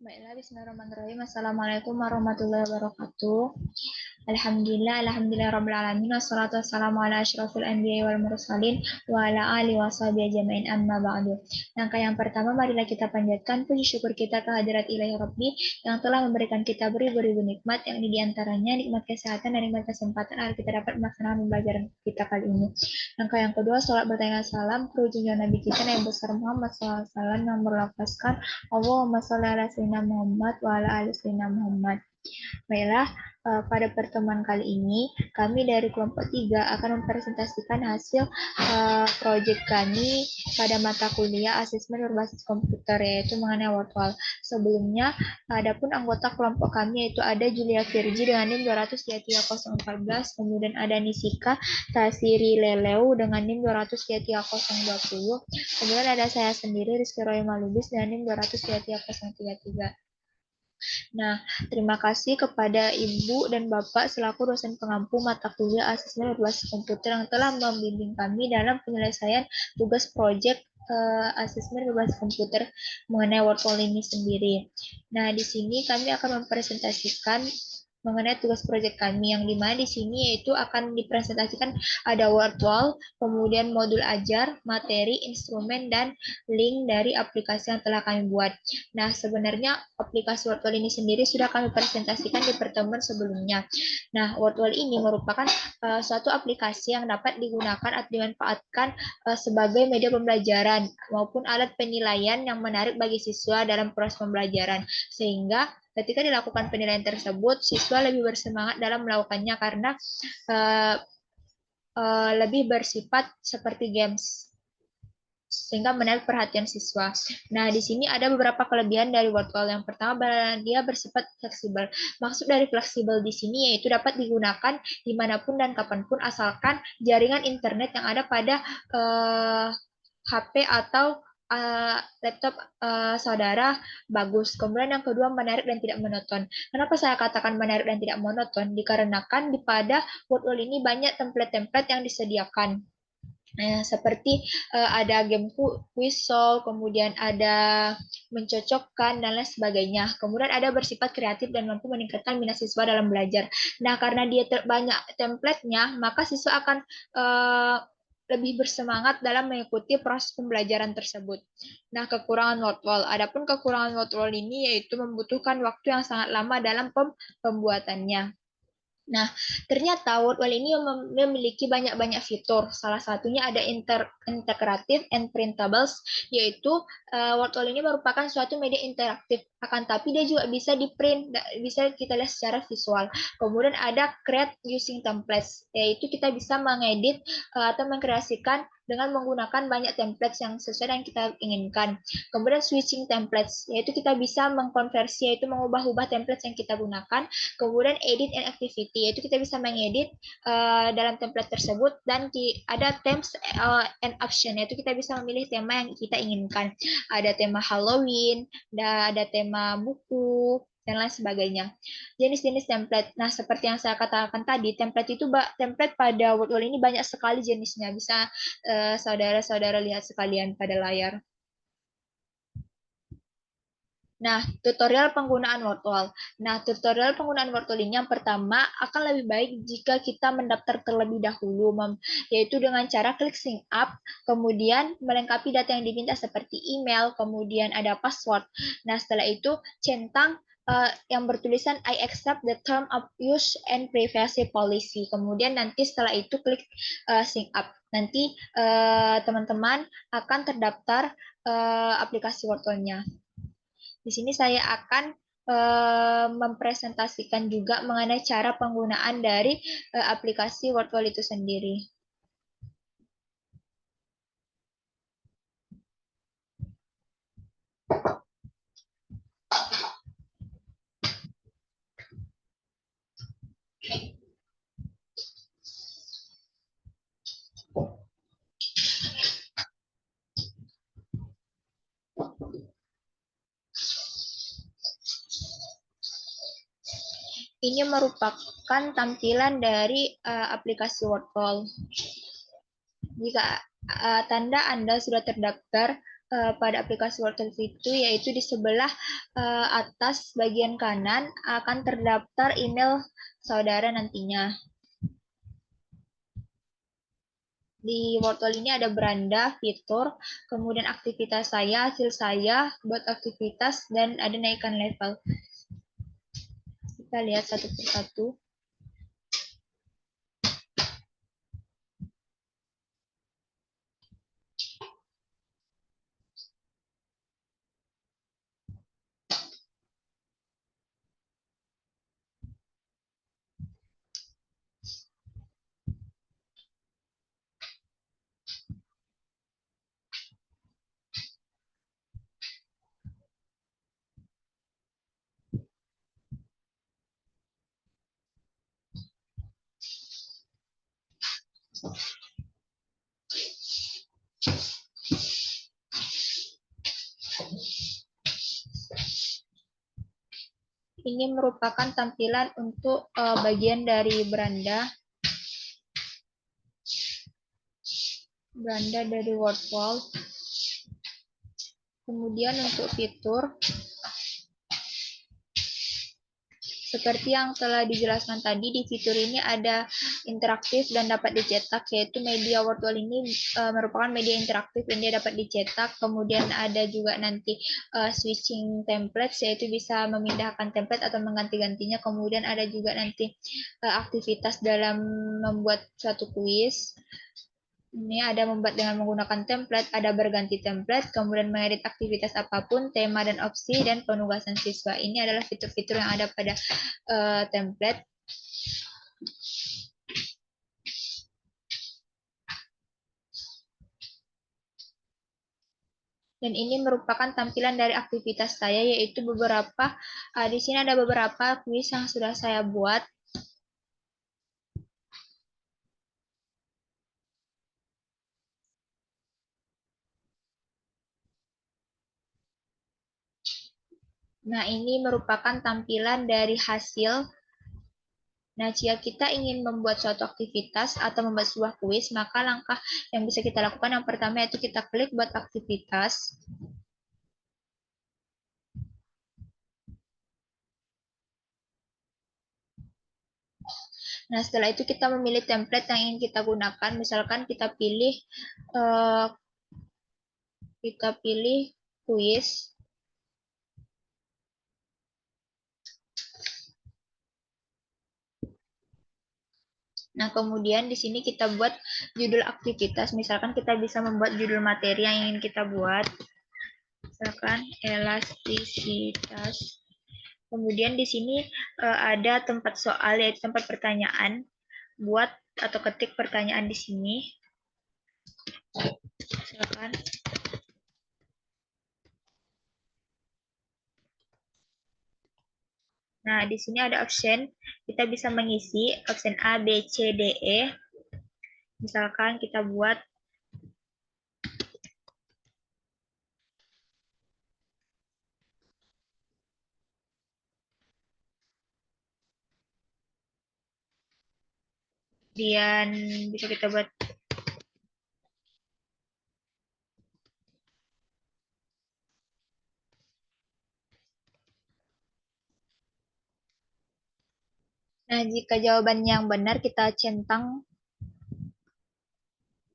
Baiklah, bismillahirrahmanirrahim. Assalamualaikum warahmatullahi wabarakatuh. Alhamdulillah, alamin. Wassalatu wassalamu ala asyrafil anbiya'i wal mursalin wa ala alihi washabihi ajmain amma ba'du. Langkah yang pertama, marilah kita panjatkan puji syukur kita kehadirat Ilahi Rabbi yang telah memberikan kita beribu-ribu nikmat, yang ini diantaranya nikmat kesehatan dan nikmat kesempatan agar kita dapat melaksanakan pembelajaran kita kali ini. Langkah yang kedua, salat bertanya salam ke junjungan Nabi kita Nabi besar Muhammad SAW yang berlafazkan Allahumma sholli ala sayyidina Muhammad wa ala ali sayyidina Muhammad. Baiklah, pada pertemuan kali ini kami dari kelompok 3 akan mempresentasikan hasil proyek kami pada mata kuliah asesmen berbasis komputer, yaitu mengenai wortwall. Sebelumnya, adapun anggota kelompok kami yaitu ada Julia Virgi dengan NIM 2003014, kemudian ada Nisika Tasiri Leleu dengan NIM 2003020, kemudian ada saya sendiri Rizky Roy Malubis dengan NIM 2003033. Nah, terima kasih kepada Ibu dan Bapak selaku dosen pengampu mata kuliah asesmen berbasis komputer yang telah membimbing kami dalam penyelesaian tugas proyek asesmen berbasis komputer mengenai wortwall ini sendiri. Nah, di sini kami akan mempresentasikan mengenai tugas proyek kami yang dimana di sini yaitu akan dipresentasikan ada wortwall, kemudian modul ajar, materi, instrumen, dan link dari aplikasi yang telah kami buat. Nah, sebenarnya aplikasi wortwall ini sendiri sudah kami presentasikan di pertemuan sebelumnya. Nah, wortwall ini merupakan suatu aplikasi yang dapat digunakan atau dimanfaatkan sebagai media pembelajaran maupun alat penilaian yang menarik bagi siswa dalam proses pembelajaran, sehingga ketika dilakukan penilaian tersebut, siswa lebih bersemangat dalam melakukannya karena lebih bersifat seperti games, sehingga menarik perhatian siswa. Nah, di sini ada beberapa kelebihan dari wortwall. Yang pertama, dia bersifat fleksibel. Maksud dari fleksibel di sini yaitu dapat digunakan dimanapun dan kapanpun asalkan jaringan internet yang ada pada HP atau laptop saudara bagus. Kemudian yang kedua, menarik dan tidak monoton. Kenapa saya katakan menarik dan tidak monoton? Dikarenakan di pada wortwall ini banyak template-template yang disediakan. Seperti ada game quiz solve, kemudian ada mencocokkan, dan lain sebagainya. Kemudian ada bersifat kreatif dan mampu meningkatkan minat siswa dalam belajar. Nah, karena dia banyak template-nya, maka siswa akan lebih bersemangat dalam mengikuti proses pembelajaran tersebut. Nah, kekurangan wortwall. Adapun kekurangan wortwall ini yaitu membutuhkan waktu yang sangat lama dalam pembuatannya. Nah, ternyata wortwall ini memiliki banyak-banyak fitur. Salah satunya ada integratif and printables, yaitu wortwall ini merupakan suatu media interaktif, akan tapi dia juga bisa di-print, bisa kita lihat secara visual. Kemudian ada create using templates, yaitu kita bisa mengedit atau mengkreasikan dengan menggunakan banyak templates yang sesuai dengan kita inginkan. Kemudian switching templates, yaitu kita bisa mengkonversi, yaitu mengubah-ubah templates yang kita gunakan. Kemudian edit and activity, yaitu kita bisa mengedit dalam template tersebut, dan ada themes and action, yaitu kita bisa memilih tema yang kita inginkan. Ada tema Halloween, ada tema buku, dan lain sebagainya. Jenis-jenis template. Nah, seperti yang saya katakan tadi, template pada wortwall ini banyak sekali jenisnya. Bisa saudara-saudara lihat sekalian pada layar. Nah, tutorial penggunaan wortwall. Nah, tutorial penggunaan wortwall ini yang pertama akan lebih baik jika kita mendaftar terlebih dahulu, yaitu dengan cara klik sign up, kemudian melengkapi data yang diminta seperti email, kemudian ada password. Nah, setelah itu centang yang bertulisan I accept the term of use and privacy policy. Kemudian nanti setelah itu klik sign up. Nanti teman-teman akan terdaftar aplikasi wortwall-nya. Di sini saya akan mempresentasikan juga mengenai cara penggunaan dari aplikasi wortwall itu sendiri. Ini merupakan tampilan dari aplikasi wortwall. Jika tanda Anda sudah terdaftar, pada aplikasi WordTalk itu, yaitu di sebelah atas bagian kanan akan terdaftar email saudara nantinya. Di wortel ini ada beranda, fitur, kemudian aktivitas saya, hasil saya, buat aktivitas, dan ada naikkan level. Kita lihat satu persatu. Ini merupakan tampilan untuk bagian dari beranda dari WordWall. Kemudian untuk fitur, seperti yang telah dijelaskan tadi, di fitur ini ada interaktif dan dapat dicetak, yaitu media WordWall ini merupakan media interaktif dan dia dapat dicetak. Kemudian ada juga nanti switching templates, yaitu bisa memindahkan template atau mengganti-gantinya. Kemudian ada juga nanti aktivitas dalam membuat suatu kuis. Ini ada membuat dengan menggunakan template, ada berganti template, kemudian mengedit aktivitas apapun, tema dan opsi, dan penugasan siswa. Ini adalah fitur-fitur yang ada pada template. Dan ini merupakan tampilan dari aktivitas saya, yaitu beberapa, di sini ada beberapa kuis yang sudah saya buat. Nah, ini merupakan tampilan dari hasil. Nah, jika kita ingin membuat suatu aktivitas atau membuat sebuah kuis, maka langkah yang bisa kita lakukan yang pertama yaitu kita klik buat aktivitas. Nah, setelah itu kita memilih template yang ingin kita gunakan. Misalkan eh, kita pilih kuis. Nah, kemudian di sini kita buat judul aktivitas. Misalkan kita bisa membuat judul materi yang ingin kita buat. Misalkan elastisitas. Kemudian di sini ada tempat soal, yaitu tempat pertanyaan. Buat atau ketik pertanyaan di sini. Misalkan nah, di sini ada option. Kita bisa mengisi option A, B, C, D, E. Misalkan kita buat kemudian bisa kita buat nah, jika jawaban yang benar kita centang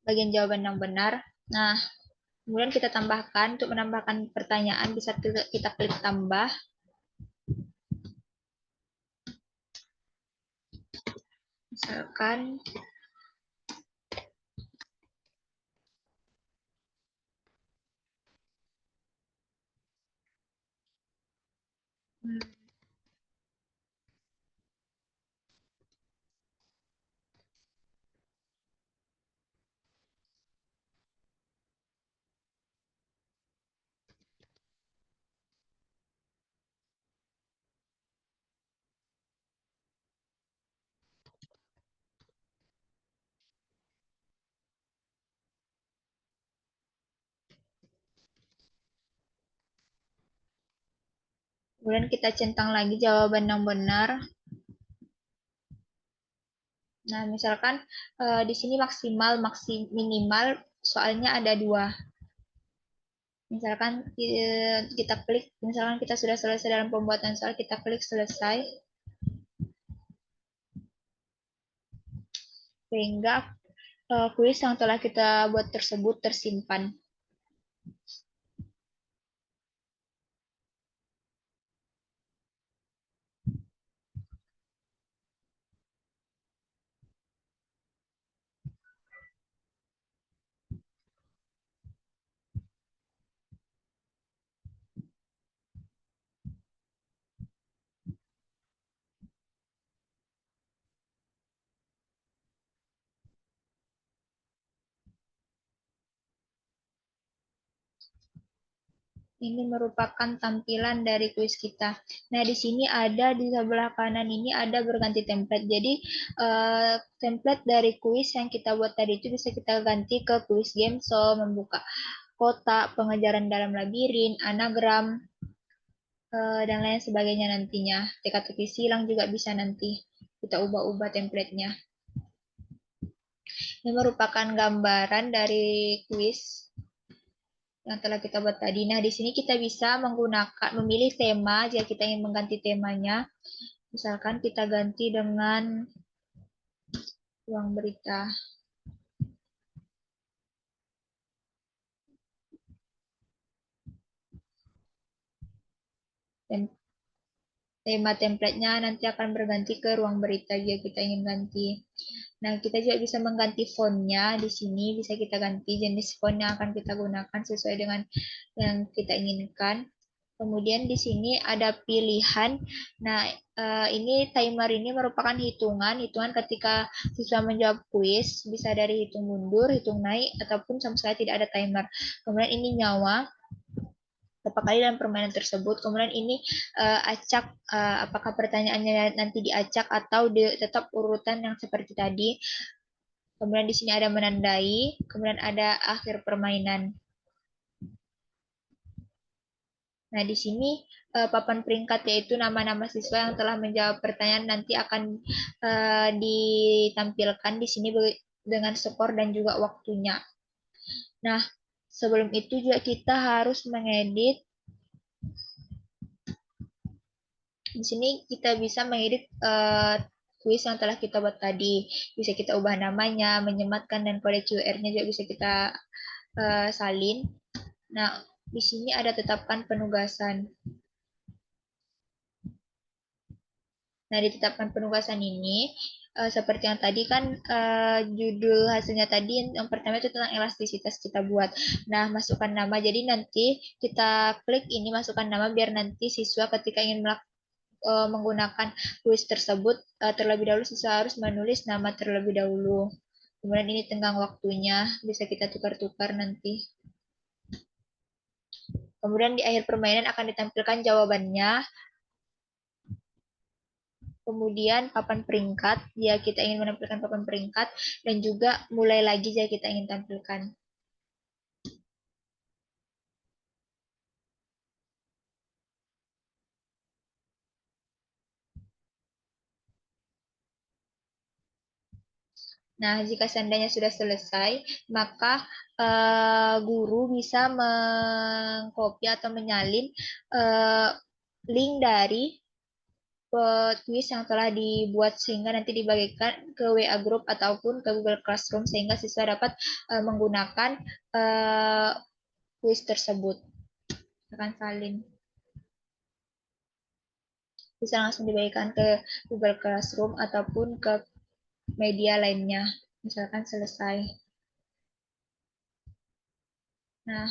bagian jawaban yang benar. Nah, kemudian kita tambahkan. Untuk menambahkan pertanyaan bisa kita klik tambah. Misalkan kemudian kita centang lagi jawaban yang benar. Nah, misalkan di sini maksimal, minimal, soalnya ada 2. Misalkan kita klik, misalkan kita sudah selesai dalam pembuatan soal, kita klik selesai, sehingga kuis yang telah kita buat tersebut tersimpan. Ini merupakan tampilan dari kuis kita. Nah, di sini ada di sebelah kanan ini ada berganti template. Jadi, template dari kuis yang kita buat tadi itu bisa kita ganti ke kuis game show, membuka kotak, pengejaran dalam labirin, anagram, dan lain sebagainya nantinya. Teka-teki silang juga bisa nanti kita ubah-ubah template-nya. Ini merupakan gambaran dari kuis yang telah kita buat tadi. Nah, di sini kita bisa menggunakan memilih tema jika kita ingin mengganti temanya. Misalkan kita ganti dengan ruang berita. Dan tema template-nya nanti akan berganti ke ruang berita jika kita ingin ganti. Nah, kita juga bisa mengganti font-nya. Di sini bisa kita ganti jenis font yang akan kita gunakan sesuai dengan yang kita inginkan. Kemudian di sini ada pilihan. Nah, ini timer ini merupakan hitungan ketika siswa menjawab kuis, bisa dari hitung mundur, hitung naik, ataupun sama sekali tidak ada timer. Kemudian ini nyawa, berapa kali dalam permainan tersebut. Kemudian ini acak, apakah pertanyaannya nanti diacak atau tetap urutan yang seperti tadi. Kemudian di sini ada menandai, kemudian ada akhir permainan. Nah, di sini papan peringkat yaitu nama-nama siswa yang telah menjawab pertanyaan nanti akan ditampilkan di sini dengan skor dan juga waktunya. Nah, sebelum itu juga kita harus mengedit. Di sini kita bisa mengedit kuis yang telah kita buat tadi. Bisa kita ubah namanya, menyematkan, dan kode QR-nya juga bisa kita salin. Nah, di sini ada tetapkan penugasan. Nah, ditetapkan penugasan ini, seperti yang tadi kan judul hasilnya tadi yang pertama itu tentang elastisitas kita buat. Nah, masukkan nama. Jadi nanti kita klik ini masukkan nama biar nanti siswa ketika ingin menggunakan kuis tersebut terlebih dahulu siswa harus menulis nama terlebih dahulu. Kemudian ini tenggang waktunya bisa kita tukar-tukar nanti. Kemudian di akhir permainan akan ditampilkan jawabannya. Kemudian papan peringkat, jika kita ingin menampilkan papan peringkat, dan juga mulai lagi jika kita ingin tampilkan. Nah, jika seandainya sudah selesai, maka guru bisa mengcopy atau menyalin link dari kuis yang telah dibuat sehingga nanti dibagikan ke WA Group ataupun ke Google Classroom sehingga siswa dapat menggunakan kuis tersebut. Akan salin. Bisa langsung dibagikan ke Google Classroom ataupun ke media lainnya. Misalkan selesai. Nah,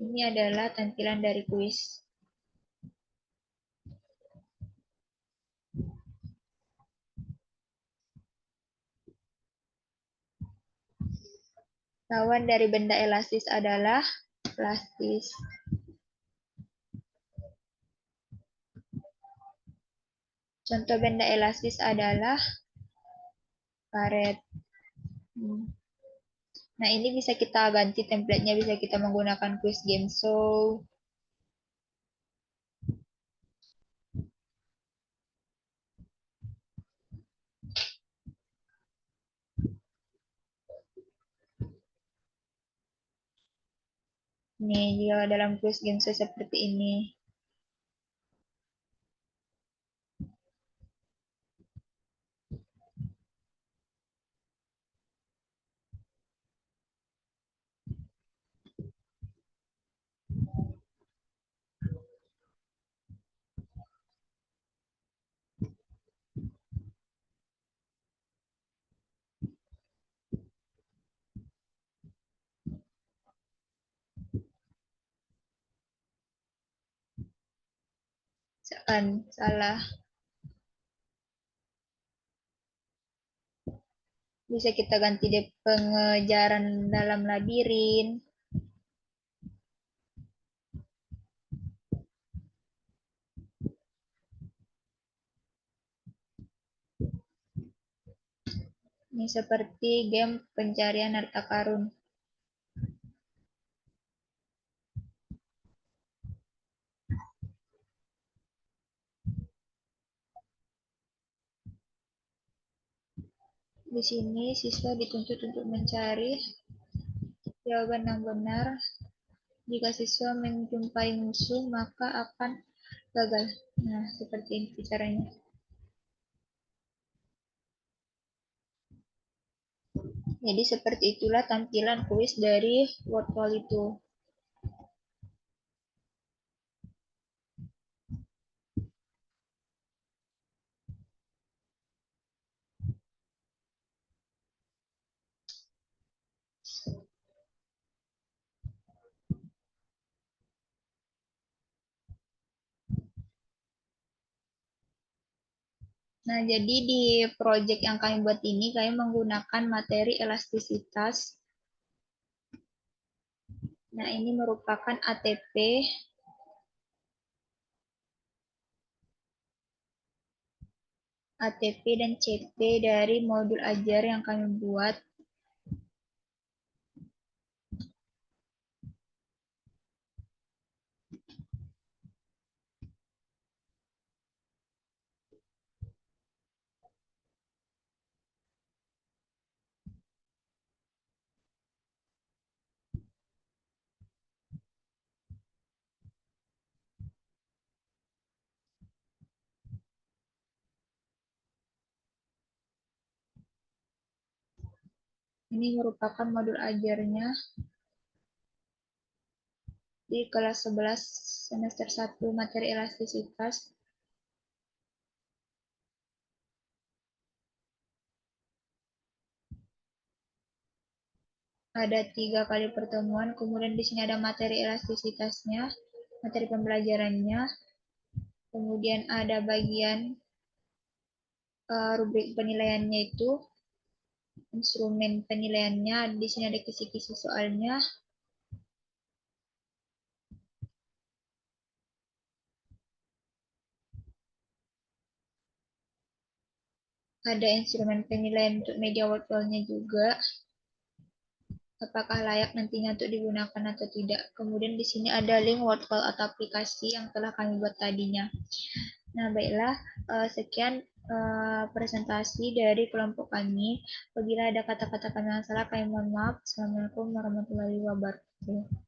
ini adalah tampilan dari kuis. Lawan dari benda elastis adalah plastis. Contoh benda elastis adalah karet. Nah, ini bisa kita ganti template-nya, bisa kita menggunakan quiz game show. Nih, jika dalam quiz game seperti ini. Salah. Bisa kita ganti deh pengejaran dalam labirin. Ini seperti game pencarian harta karun. Di sini siswa dituntut untuk mencari jawaban yang benar. Jika siswa menjumpai musuh, maka akan gagal. Nah, seperti ini caranya. Jadi seperti itulah tampilan kuis dari Wordwall itu. Nah, jadi di project yang kami buat ini, kami menggunakan materi elastisitas. Nah, ini merupakan ATP dan CP dari modul ajar yang kami buat. Ini merupakan modul ajarnya di kelas 11 semester 1 materi elastisitas. Ada 3 kali pertemuan, kemudian di sini ada materi elastisitasnya, materi pembelajarannya, kemudian ada bagian rubrik penilaiannya itu, instrumen penilaiannya, di sini ada kisi-kisi soalnya, ada instrumen penilaian untuk media workflow-nya juga, apakah layak nantinya untuk digunakan atau tidak. Kemudian di sini ada link workflow atau aplikasi yang telah kami buat tadinya. Nah, baiklah, sekian presentasi dari kelompok kami. Apabila ada kata-kata kami yang salah, kami mohon maaf. Assalamualaikum warahmatullahi wabarakatuh.